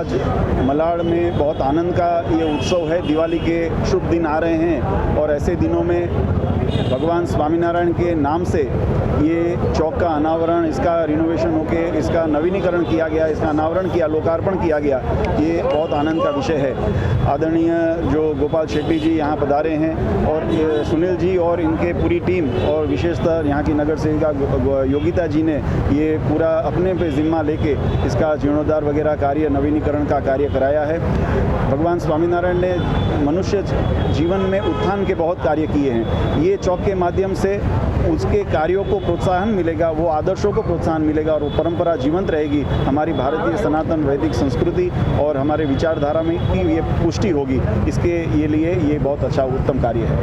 आज मलाड में बहुत आनंद का ये उत्सव है। दिवाली के शुभ दिन आ रहे हैं और ऐसे दिनों में भगवान स्वामीनारायण के नाम से ये चौक का अनावरण, इसका रिनोवेशन होके इसका नवीनीकरण किया गया, इसका अनावरण किया, लोकार्पण किया गया, ये बहुत आनंद का विषय है। आदरणीय जो गोपाल शेट्टी जी यहाँ पधारे हैं और सुनील जी और इनके पूरी टीम और विशेषतः यहाँ की नगर सेविका योगिता जी ने ये पूरा अपने पे जिम्मा लेके इसका जीर्णोद्धार वगैरह कार्य, नवीनीकरण का कार्य कराया है। भगवान स्वामीनारायण ने मनुष्य जीवन में उत्थान के बहुत कार्य किए हैं। ये चौक के माध्यम से उसके कार्यों को प्रोत्साहन मिलेगा, वो आदर्शों को प्रोत्साहन मिलेगा और वो परंपरा जीवंत रहेगी। हमारी भारतीय सनातन वैदिक संस्कृति और हमारे विचारधारा में की ये पुष्टि होगी। इसके लिए ये बहुत अच्छा उत्तम कार्य है।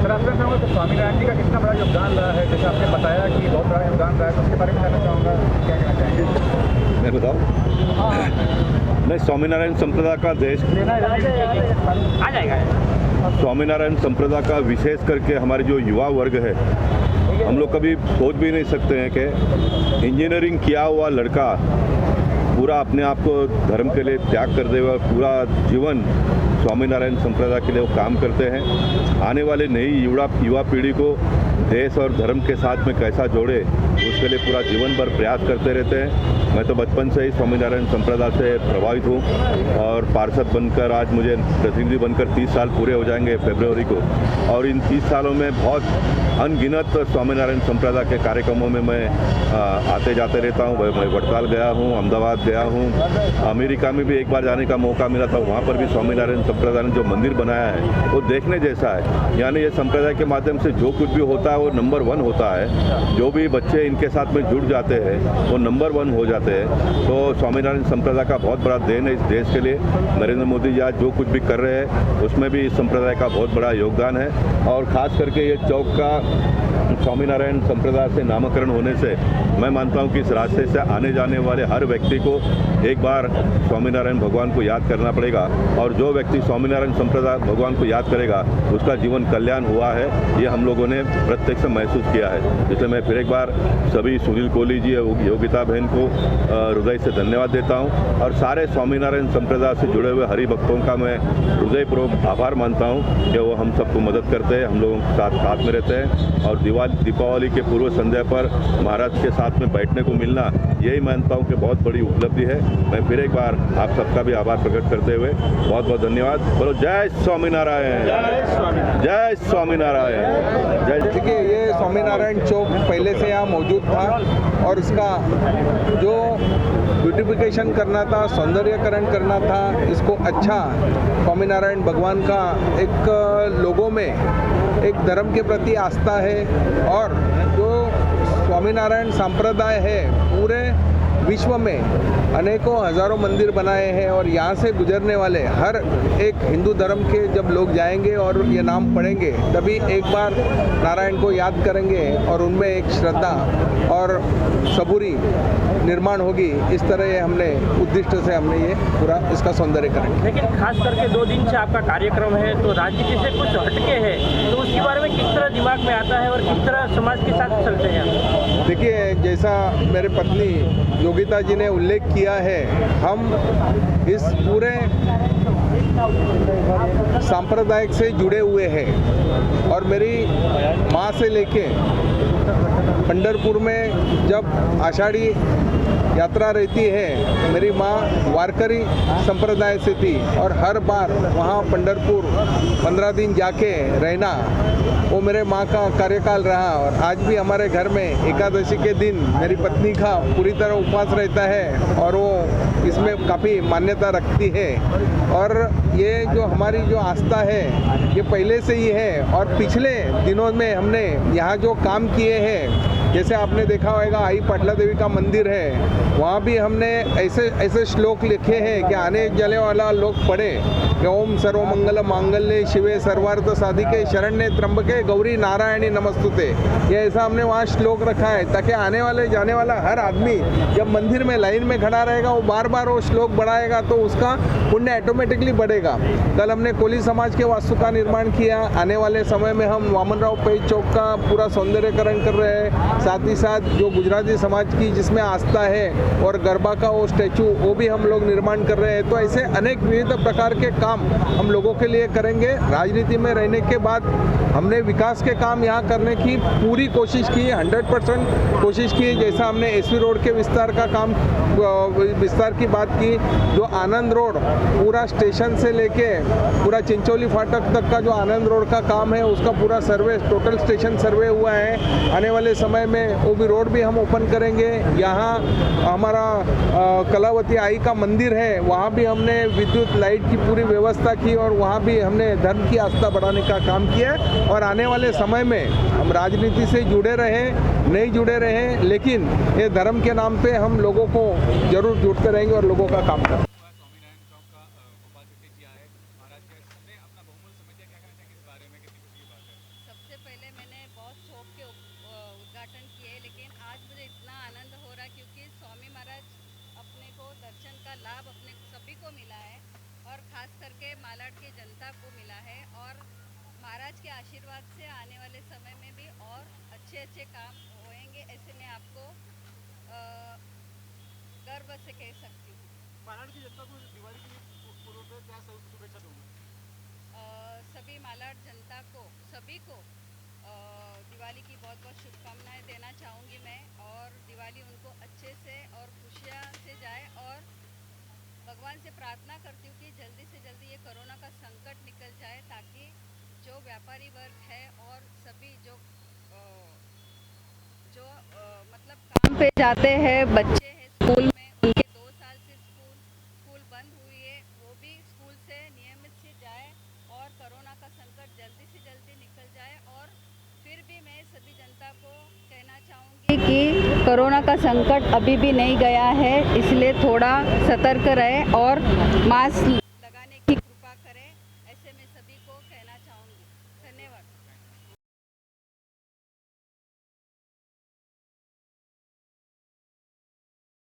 सर, आपका कहूँगा तो स्वामीनारायण जी का कितना बड़ा योगदान रहा है, जैसे आपने बताया कि बहुत बड़ा योगदान रहा है, तो उसके बारे में जानना चाहूँगा, क्या कहना चाहेंगे? मैं बताऊँ? मैं स्वामीनारायण संप्रदाय का देश आ जाएगा। स्वामीनारायण संप्रदाय का विशेष करके हमारे जो युवा वर्ग है, हम लोग कभी सोच भी नहीं सकते हैं कि इंजीनियरिंग किया हुआ लड़का पूरा अपने आप को धर्म के लिए त्याग कर दे और पूरा जीवन स्वामीनारायण संप्रदाय के लिए वो काम करते हैं। आने वाले नई युवा पीढ़ी को देश और धर्म के साथ में कैसा जोड़े, उसके लिए पूरा जीवन भर प्रयास करते रहते हैं। मैं तो बचपन से ही स्वामीनारायण संप्रदाय से प्रभावित हूँ और पार्षद बनकर आज मुझे प्रतिनिधि बनकर 30 साल पूरे हो जाएंगे फरवरी को। और इन 30 सालों में बहुत अनगिनत स्वामीनारायण संप्रदाय के कार्यक्रमों में मैं आते जाते रहता हूँ। मैं वड़ताल गया हूँ, अहमदाबाद गया हूँ, अमेरिका में भी एक बार जाने का मौका मिला था। वहाँ पर भी स्वामीनारायण संप्रदाय ने जो मंदिर बनाया है वो देखने जैसा है। यानी ये संप्रदाय के माध्यम से जो कुछ भी होता है वो नंबर 1 होता है। जो भी बच्चे इनके साथ में जुड़ जाते हैं वो नंबर 1 हो जाते हैं। तो स्वामीनारायण संप्रदाय का बहुत बड़ा देन है इस देश के लिए। नरेंद्र मोदी जी आज जो कुछ भी कर रहे हैं उसमें भी इस संप्रदाय का बहुत बड़ा योगदान है। और ख़ास करके ये चौक का स्वामीनारायण संप्रदाय से नामकरण होने से मैं मानता हूं कि इस रास्ते से आने जाने वाले हर व्यक्ति को एक बार स्वामीनारायण भगवान को याद करना पड़ेगा। और जो व्यक्ति स्वामीनारायण संप्रदाय भगवान को याद करेगा उसका जीवन कल्याण हुआ है, ये हम लोगों ने प्रत्यक्ष महसूस किया है। इसलिए मैं फिर एक बार सभी सुनील कोहली जी, योगिता बहन को हृदय से धन्यवाद देता हूँ और सारे स्वामीनारायण संप्रदाय से जुड़े हुए हरि भक्तों का मैं हृदयपूर्वक आभार मानता हूँ कि वो हम सबको मदद करते हैं, हम लोगों के साथ में रहते हैं। और दीपावली के पूर्व संध्या पर महाराज के साथ में बैठने को मिलना, यही मानता हूँ कि बहुत बड़ी उपलब्धि है। मैं फिर एक बार आप सबका भी आभार प्रकट करते हुए बहुत बहुत धन्यवाद। बोलो जय स्वामीनारायण, जय स्वामीनारायण, जय। देखिए, ये स्वामीनारायण चौक पहले से यहाँ मौजूद था और इसका जो ब्यूटिफिकेशन करना था, सौंदर्यकरण करना था, इसको अच्छा स्वामीनारायण भगवान का एक लोगों में एक धर्म के प्रति आस्था है। और जो स्वामीनारायण संप्रदाय है पूरे विश्व में अनेकों हज़ारों मंदिर बनाए हैं और यहाँ से गुजरने वाले हर एक हिंदू धर्म के जब लोग जाएंगे और ये नाम पढ़ेंगे तभी एक बार नारायण को याद करेंगे और उनमें एक श्रद्धा और सबूरी निर्माण होगी। इस तरह ये हमने उद्दिष्ट से हमने ये पूरा इसका सौंदर्यकरण। लेकिन खास करके 2 दिन से आपका कार्यक्रम है तो राजनीति से कुछ हटके है, तो उसके बारे में किस तरह दिमाग में आता है और किस तरह समाज के साथ चलते हैं? देखिए, जैसा मेरे पत्नी योगिता जी ने उल्लेख किया है, हम इस पूरे सांप्रदायिक से जुड़े हुए हैं। और मेरी माँ से लेके पंढरपुर में जब आषाढ़ी यात्रा रहती है, मेरी माँ वारकरी संप्रदाय से थी और हर बार वहाँ पंढरपुर 15 दिन जाके रहना वो मेरे माँ का कार्यकाल रहा। और आज भी हमारे घर में एकादशी के दिन मेरी पत्नी का पूरी तरह उपवास रहता है और वो इसमें काफ़ी मान्यता रखती है। और ये जो हमारी जो आस्था है ये पहले से ही है। और पिछले दिनों में हमने यहाँ जो काम किए हैं, जैसे आपने देखा होगा आई पाटला देवी का मंदिर है, वहाँ भी हमने ऐसे श्लोक लिखे हैं कि आने जाने वाला लोग पढ़े कि ओम सर्वमंगल मांगल्ये शिवे सर्वार्थ साधिके शरण्ये त्र्यंबके गौरी नारायणी नमस्तुते। ये ऐसा हमने वहाँ श्लोक रखा है ताकि आने वाले जाने वाला हर आदमी जब मंदिर में लाइन में खड़ा रहेगा वो बार बार वो श्लोक बढ़ाएगा तो उसका पुण्य ऑटोमेटिकली बढ़ेगा। कल हमने कोली समाज के वास्तु का निर्माण किया। आने वाले समय में हम वामनराव पै चौक का पूरा सौंदर्यकरण कर रहे हैं। साथ ही साथ जो गुजराती समाज की जिसमें आस्था है और गरबा का वो स्टैचू वो भी हम लोग निर्माण कर रहे हैं। तो ऐसे अनेक विविध प्रकार के काम हम लोगों के लिए करेंगे। राजनीति में रहने के बाद हमने विकास के काम यहाँ करने की पूरी कोशिश की, 100% कोशिश की। जैसा हमने एसवी रोड के विस्तार का काम, विस्तार की बात की, जो आनंद रोड पूरा स्टेशन से लेके पूरा चिंचोली फाटक तक का जो आनंद रोड का काम है उसका पूरा सर्वे, टोटल स्टेशन सर्वे हुआ है। आने वाले समय में वो भी रोड भी हम ओपन करेंगे। यहाँ हमारा कलावती आई का मंदिर है, वहाँ भी हमने विद्युत लाइट की पूरी व्यवस्था की और वहाँ भी हमने धर्म की आस्था बढ़ाने का काम किया है। और आने वाले समय में हम राजनीति से जुड़े रहें, नहीं जुड़े रहें, लेकिन ये धर्म के नाम पे हम लोगों को जरूर जुड़ते रहेंगे और लोगों का काम करेंगे। सबसे पहले मैंने बहुत शौक के उद्घाटन किए, लेकिन आज मुझे इतना आनंद हो रहा क्योंकि स्वामी महाराज अपने को दर्शन का लाभ अपने सभी को मिला है और ख़ास करके मालाड की जनता को मिला है। और महाराज के आशीर्वाद से आने वाले समय में भी और अच्छे काम होएंगे, ऐसे मैं आपको गर्व से कह सकती हूँ। मालाड की जनता को दिवाली की पूर्व में क्या शुभेच्छा दूंगा? सभी मालाड जनता को, सभी को दिवाली की बहुत बहुत शुभकामनाएं देना चाहूँगी मैं। और दिवाली उनको अच्छे से और खुशियाँ से जाए और भगवान से प्रार्थना करती हूँ कि जल्दी से जल्दी ये कोरोना का संकट निकल जाए, ताकि जो व्यापारी वर्ग है और सभी जो मतलब काम पे जाते हैं, बच्चे हैं स्कूल में, उनके 2 साल से स्कूल बंद हुई है, वो भी स्कूल से नियमित से जाए और कोरोना का संकट जल्दी से जल्दी निकल जाए। और फिर भी मैं सभी जनता को कहना चाहूँगी कि कोरोना का संकट अभी भी नहीं गया है, इसलिए थोड़ा सतर्क रहे और मास्क लगाने की कृपा करें, ऐसे मैं सभी को कहना चाहूँगी। धन्यवाद।